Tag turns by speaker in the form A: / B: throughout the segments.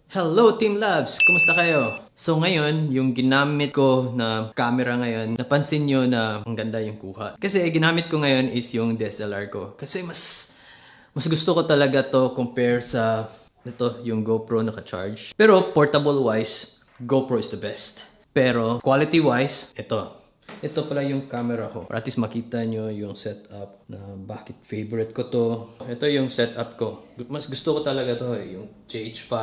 A: Hello Team Labs! Kumusta kayo? So ngayon, yung ginamit ko na camera ngayon, napansin nyo na ang ganda yung kuha. Kasi ginamit ko ngayon is yung DSLR ko. Kasi mas gusto ko talaga to compare sa ito, yung GoPro naka-charge. Pero portable wise, GoPro is the best. Pero quality wise, ito pala yung camera ko. Para at least makita nyo yung setup na bakit favorite ko to. Ito yung setup ko. Mas gusto ko talaga to yung GH5.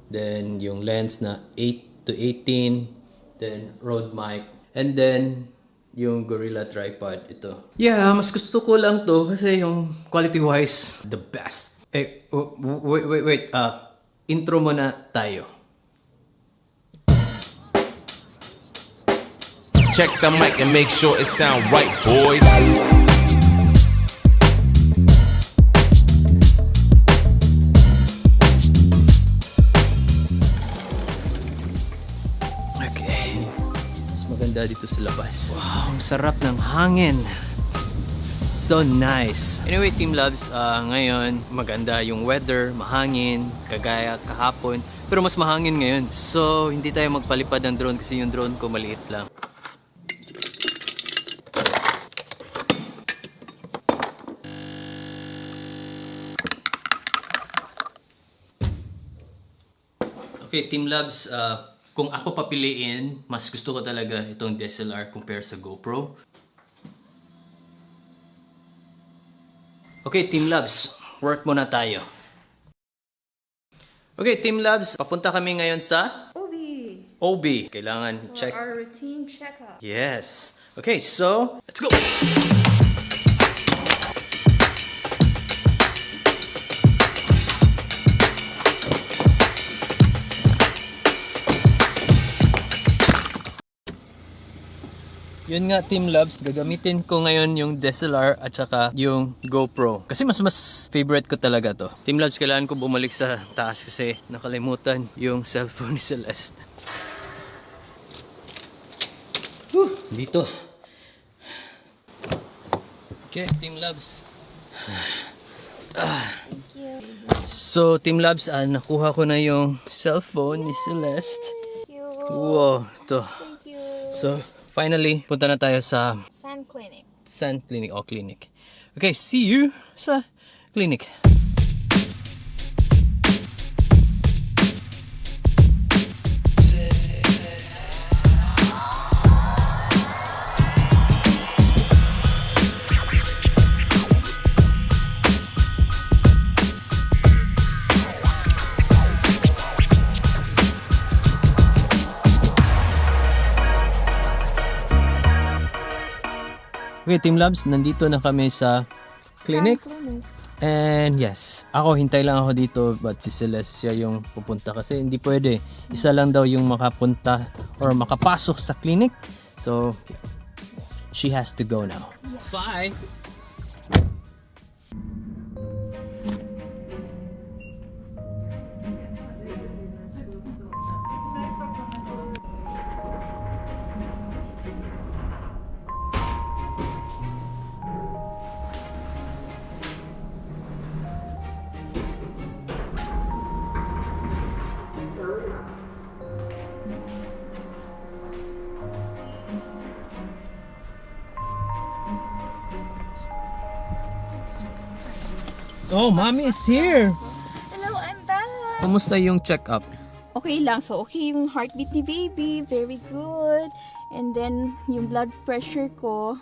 A: Then yung lens na 8 to 18. Then Rode mic. And then yung Gorilla tripod ito. Yeah, mas gusto ko lang to kasi yung quality wise, the best. Wait. Intro muna tayo.
B: Check the mic and make sure it sound right, boys.
A: Okay. Mas maganda dito sa labas. Wow, ang sarap ng hangin. So nice. Anyway, Team Labs, ngayon maganda yung weather, mahangin, kagaya kahapon. Pero mas mahangin ngayon. So, hindi tayo magpalipad ng drone kasi yung drone ko maliit lang. Okay, Team Labs, kung ako papiliin, mas gusto ko talaga itong DSLR compare sa GoPro. Okay, Team Labs, work muna tayo. Okay, Team Labs, papunta kami ngayon sa OB. Kailangan check.
C: For our routine checkup.
A: Yes. Okay, so, let's go! Yun nga, Team Labs, gagamitin ko ngayon yung DSLR at saka yung GoPro. Kasi mas favorite ko talaga to. Team Labs, kailangan ko bumalik sa taas kasi nakalimutan yung cellphone ni Celeste. Dito. Okay, Team Labs. So, Team Labs, nakuha ko na yung cellphone ni Celeste. Wow, ito. So, finally, punta na tayo sa
C: Sun Clinic.
A: Sun Clinic o Clinic. Okay, see you sa clinic. Okay, Team Labs, nandito na kami sa clinic. And yes, ako hintay lang ako dito but si Celeste siya yung pupunta kasi hindi pwede. Isa lang daw yung makapunta or makapasok sa clinic. So, she has to go now. Bye! Oh, Mommy is here!
C: Hello, I'm back.
A: Kumusta yung check-up?
C: Okay lang. So, okay yung heartbeat ni baby. Very good. And then, yung blood pressure ko,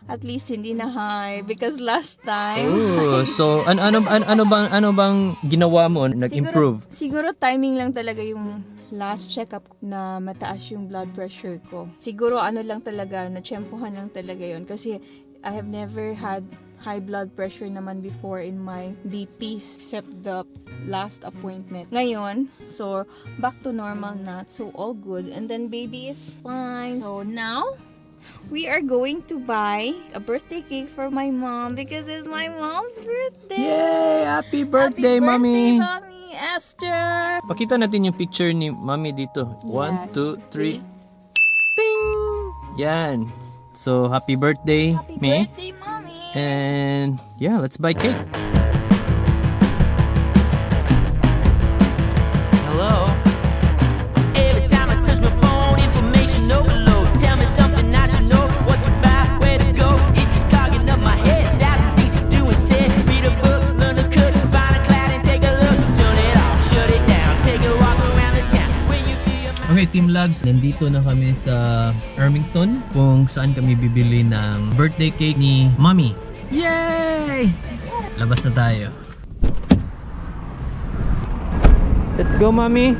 C: at least hindi na high. Because last time...
A: Oh, so ano bang ginawa mo? Nag-improve?
C: Siguro timing lang talaga yung last checkup na mataas yung blood pressure ko. Siguro ano lang talaga, natsyempohan lang talaga yon kasi I have never had high blood pressure naman before in my BPs except the last appointment. Ngayon, so back to normal na. So all good. And then baby is fine. So now, we are going to buy a birthday cake for my mom because it's my mom's birthday.
A: Yay! Happy birthday, Mommy!
C: Mommy Esther!
A: Pakita natin yung picture ni Mommy dito. 1, 2, 3. Ting! Yan. So, happy birthday,
C: Happy
A: me.
C: birthday, Mommy!
A: And yeah, let's buy cake. Hello. Okay, Team Labs, nandito na kami sa Ermington kung saan kami bibili ng birthday cake ni Mommy. Yay! Labas na tayo. Let's go, Mommy!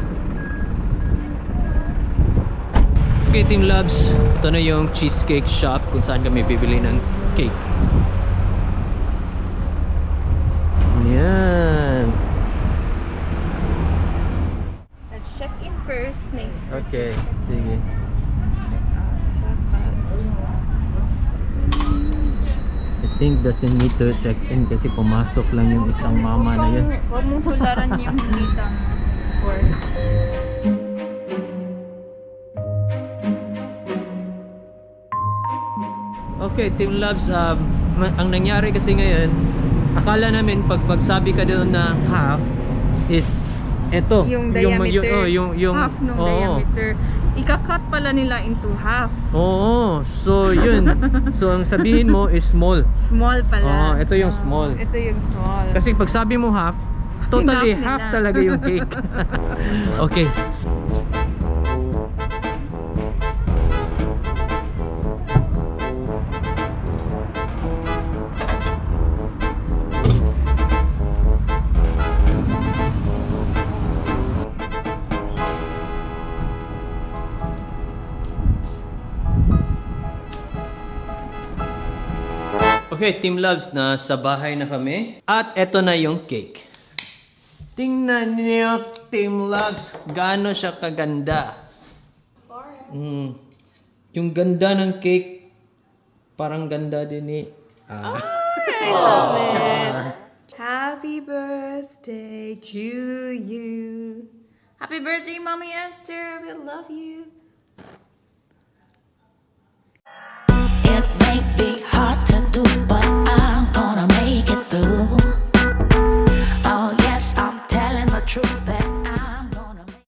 A: Okay, Team Labs, ito na yung cheesecake shop kung saan kami bibili ng cake. Yan.
C: Let's check in first.
A: Okay, sige. I think doesn't need to check in kasi pumasok lang yung isang mama na yun.
C: Huwag mong hularan yung kita mo.
A: Okay, Team Labs, ang nangyari kasi ngayon, akala namin pag pagsabi ka doon na half is eto.
C: Yung diameter,
A: yung
C: half ng diameter. Ika-cut pala nila into half.
A: Oo, so yun. So ang sabihin mo is small.
C: Small pala.
A: Ito yung small.
C: Ito yung small.
A: Kasi pag sabi mo half, totally
C: Half nila.
A: half talaga yung cake. Okay. Okay, Team Loves, nasa bahay na kami. At eto na yung cake. Tingnan niyo, Team Loves, gaano siya kaganda. Yung ganda ng cake, parang ganda din ni...
C: Happy birthday to you. Happy birthday, Mommy Esther. We love you.